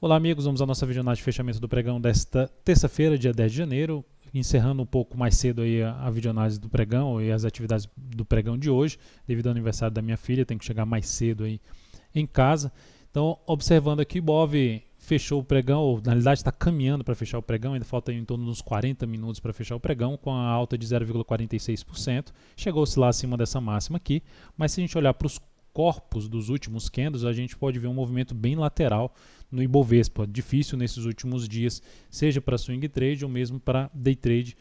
Olá amigos, vamos à nossa videoanálise de fechamento do pregão desta terça-feira, dia 10 de janeiro, encerrando um pouco mais cedo aí a videoanálise do pregão e as atividades do pregão de hoje, devido ao aniversário da minha filha, tenho que chegar mais cedo aí em casa. Então, observando aqui, o Ibov fechou o pregão, ou na realidade está caminhando para fechar o pregão, ainda falta em torno dos 40 minutos para fechar o pregão, com a alta de 0,46%, chegou-se lá acima dessa máxima aqui, mas se a gente olhar para os corpos dos últimos candles, a gente pode ver um movimento bem lateral no Ibovespa, difícil nesses últimos dias, seja para swing trade ou mesmo para day trade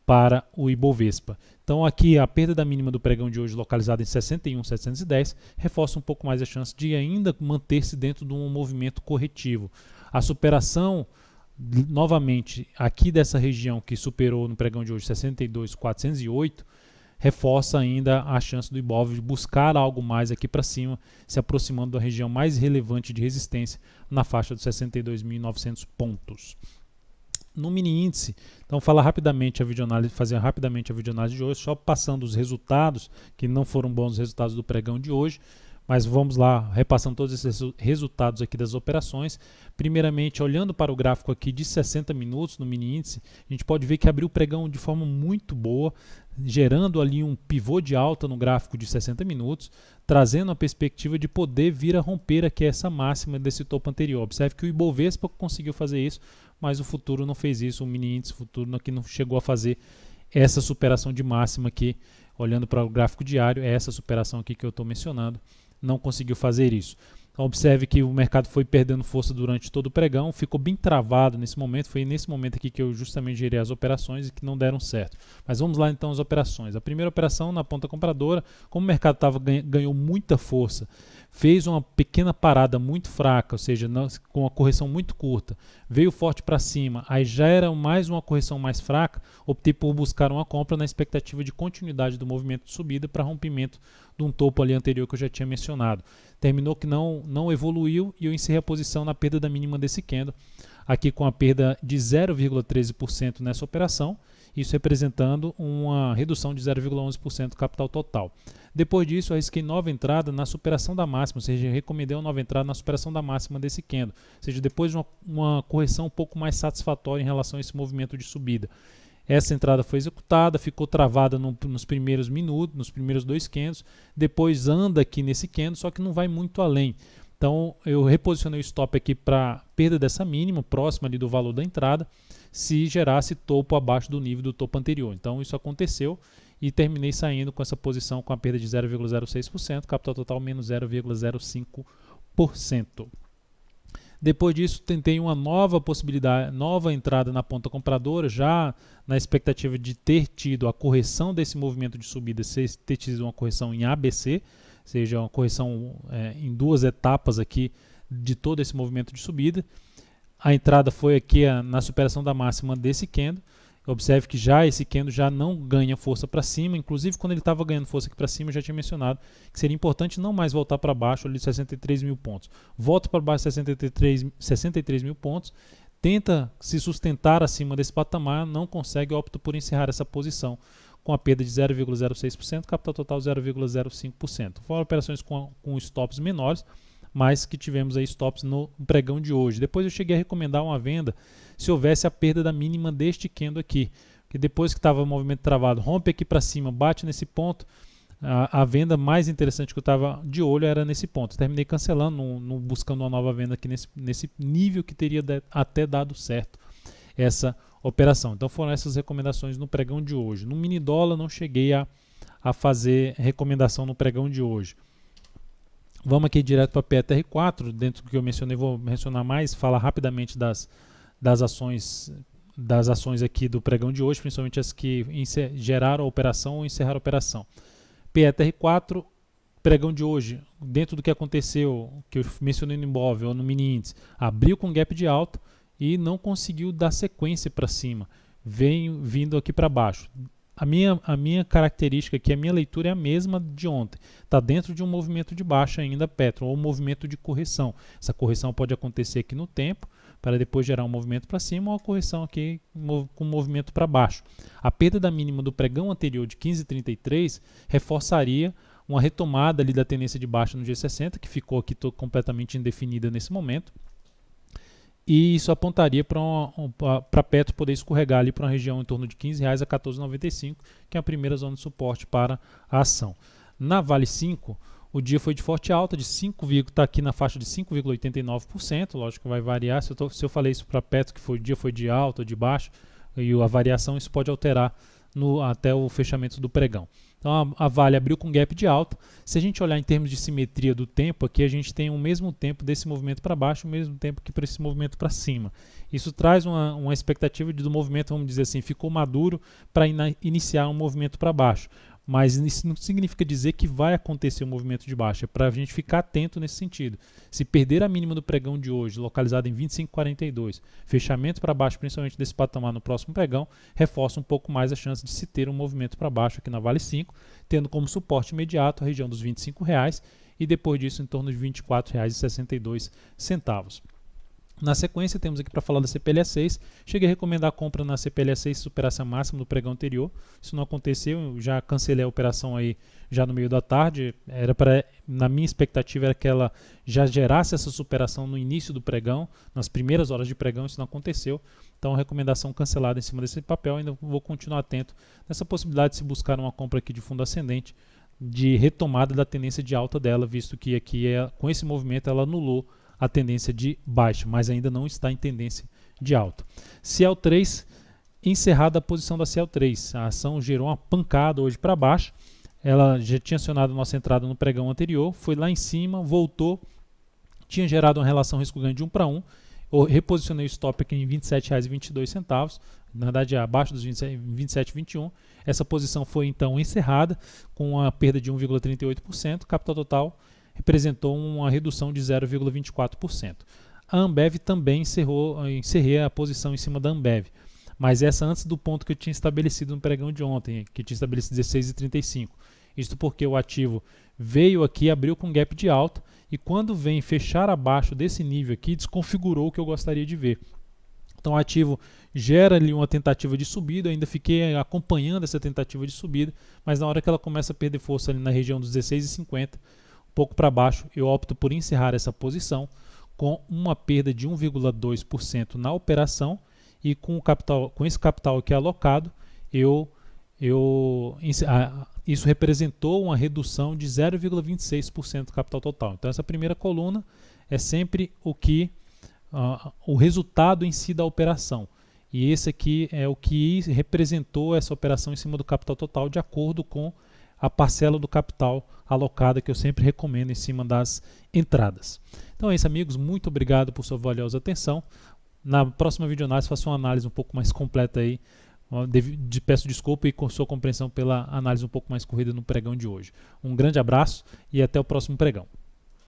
para o Ibovespa. Então aqui a perda da mínima do pregão de hoje, localizada em 61.710, reforça um pouco mais a chance de ainda manter-se dentro de um movimento corretivo. A superação novamente aqui dessa região que superou no pregão de hoje 62.408, reforça ainda a chance do Ibov de buscar algo mais aqui para cima, se aproximando da região mais relevante de resistência na faixa dos 62.900 pontos. No mini índice, então fazer rapidamente a videoanálise de hoje, só passando os resultados, que não foram bons os resultados do pregão de hoje, mas vamos lá, repassando todos esses resultados aqui das operações. Primeiramente, olhando para o gráfico aqui de 60 minutos no mini índice, a gente pode ver que abriu o pregão de forma muito boa, gerando ali um pivô de alta no gráfico de 60 minutos, trazendo a perspectiva de poder vir a romper aqui essa máxima desse topo anterior. Observe que o Ibovespa conseguiu fazer isso, mas o futuro não fez isso, o mini índice futuro aqui não chegou a fazer essa superação de máxima aqui, olhando para o gráfico diário, é essa superação aqui que eu estou mencionando, não conseguiu fazer isso. Então, observe que o mercado foi perdendo força durante todo o pregão, ficou bem travado nesse momento, foi nesse momento aqui que eu justamente gerei as operações e que não deram certo. Mas vamos lá então as operações. A primeira operação na ponta compradora, como o mercado ganhou muita força, fez uma pequena parada muito fraca, ou seja, com uma correção muito curta, veio forte para cima, aí já era mais uma correção mais fraca, optei por buscar uma compra na expectativa de continuidade do movimento de subida para rompimento de um topo ali anterior que eu já tinha mencionado. Terminou que não evoluiu e eu encerrei a posição na perda da mínima desse candle, aqui com a perda de 0,13% nessa operação, isso representando uma redução de 0,11% do capital total. Depois disso, eu arrisquei nova entrada na superação da máxima, ou seja, recomendei uma nova entrada na superação da máxima desse candle, ou seja, depois de uma correção um pouco mais satisfatória em relação a esse movimento de subida. Essa entrada foi executada, ficou travada nos primeiros minutos, nos primeiros dois candles, depois anda aqui nesse candle, só que não vai muito além. Então eu reposicionei o stop aqui para perda dessa mínima, próxima ali do valor da entrada, se gerasse topo abaixo do nível do topo anterior. Então isso aconteceu e terminei saindo com essa posição com a perda de 0,06%, capital total menos 0,05%. Depois disso, tentei uma nova possibilidade, nova entrada na ponta compradora, já na expectativa de ter tido a correção desse movimento de subida, ter tido uma correção em ABC, ou seja, uma correção em duas etapas aqui de todo esse movimento de subida. A entrada foi aqui na superação da máxima desse candle. Observe que já esse candle já não ganha força para cima, inclusive quando ele estava ganhando força aqui para cima, eu já tinha mencionado que seria importante não mais voltar para baixo ali de 63 mil pontos. Volta para baixo de 63 mil pontos, tenta se sustentar acima desse patamar, não consegue, opta por encerrar essa posição com a perda de 0,06%, capital total 0,05%. Foram operações com stops menores, mas que tivemos aí stops no pregão de hoje. Depois eu cheguei a recomendar uma venda se houvesse a perda da mínima deste candle aqui, que depois que estava o movimento travado, rompe aqui para cima, bate nesse ponto, a venda mais interessante que eu estava de olho era nesse ponto. Terminei cancelando, buscando uma nova venda aqui nesse nível que teria até dado certo essa operação. Então foram essas recomendações no pregão de hoje. No mini dólar não cheguei a fazer recomendação no pregão de hoje. Vamos aqui direto para a PETR4, dentro do que eu mencionei, vou mencionar mais, falar rapidamente das ações aqui do pregão de hoje, principalmente as que geraram a operação ou encerraram a operação. PETR4, pregão de hoje, dentro do que aconteceu, que eu mencionei no imóvel ou no mini índice, abriu com gap de alta e não conseguiu dar sequência para cima, vindo aqui para baixo. A minha característica aqui, a minha leitura é a mesma de ontem. Está dentro de um movimento de baixa ainda, Petro, ou um movimento de correção. Essa correção pode acontecer aqui no tempo, para depois gerar um movimento para cima, ou uma correção aqui com movimento para baixo. A perda da mínima do pregão anterior de 15,33 reforçaria uma retomada ali da tendência de baixa no G60, que ficou aqui completamente indefinida nesse momento. e isso apontaria para Petro poder escorregar ali para uma região em torno de R$15 a R$14,95, que é a primeira zona de suporte para a ação. Na Vale 5, o dia foi de forte alta, de 5, está aqui na faixa de 5,89%, lógico que vai variar, se eu falei isso para Petro, que o dia foi de alta ou de baixo, e a variação, isso pode alterar até o fechamento do pregão. Então a Vale abriu com gap de alta. Se a gente olhar em termos de simetria do tempo, aqui a gente tem o mesmo tempo desse movimento para baixo, o mesmo tempo que para esse movimento para cima. Isso traz uma expectativa do movimento, vamos dizer assim, ficou maduro para iniciar um movimento para baixo. Mas isso não significa dizer que vai acontecer um movimento de baixa, é para a gente ficar atento nesse sentido. Se perder a mínima do pregão de hoje, localizada em 25,42, fechamento para baixo, principalmente desse patamar no próximo pregão, reforça um pouco mais a chance de se ter um movimento para baixo aqui na Vale 5, tendo como suporte imediato a região dos R$25 e depois disso em torno de R$24,62. Na sequência, temos aqui para falar da CPLA6. Cheguei a recomendar a compra na CPLA6 se superasse a máxima do pregão anterior. Isso não aconteceu, eu já cancelei a operação aí já no meio da tarde. Na minha expectativa era que ela já gerasse essa superação no início do pregão, nas primeiras horas de pregão, isso não aconteceu. Então, recomendação cancelada em cima desse papel. Ainda vou continuar atento nessa possibilidade de se buscar uma compra aqui de fundo ascendente, de retomada da tendência de alta dela, visto que aqui com esse movimento ela anulou a tendência de baixa, mas ainda não está em tendência de alta. Ciel3, encerrada a posição da Ciel3. A ação gerou uma pancada hoje para baixo. Ela já tinha acionado a nossa entrada no pregão anterior, foi lá em cima, voltou, tinha gerado uma relação risco-ganho de 1 para 1. Eu reposicionei o stop aqui em R$ 27,22, na verdade abaixo dos 27,21. Essa posição foi então encerrada com uma perda de 1,38%, capital total representou uma redução de 0,24%. A Ambev também encerrei a posição em cima da Ambev, mas essa antes do ponto que eu tinha estabelecido no pregão de ontem, que eu tinha estabelecido 16,35. Isto porque o ativo veio aqui, abriu com gap de alta e quando vem fechar abaixo desse nível aqui, desconfigurou o que eu gostaria de ver. Então o ativo gera ali uma tentativa de subida, eu ainda fiquei acompanhando essa tentativa de subida, mas na hora que ela começa a perder força ali na região dos 16,50, pouco para baixo, eu opto por encerrar essa posição com uma perda de 1,2% na operação e com esse capital aqui alocado, isso representou uma redução de 0,26% do capital total. Então essa primeira coluna é sempre o resultado em si da operação. E esse aqui é o que representou essa operação em cima do capital total de acordo com a parcela do capital alocada que eu sempre recomendo em cima das entradas. Então é isso, amigos. Muito obrigado por sua valiosa atenção. Na próxima videoanálise faço uma análise um pouco mais completa aí. Peço desculpa e com sua compreensão pela análise um pouco mais corrida no pregão de hoje. Um grande abraço e até o próximo pregão.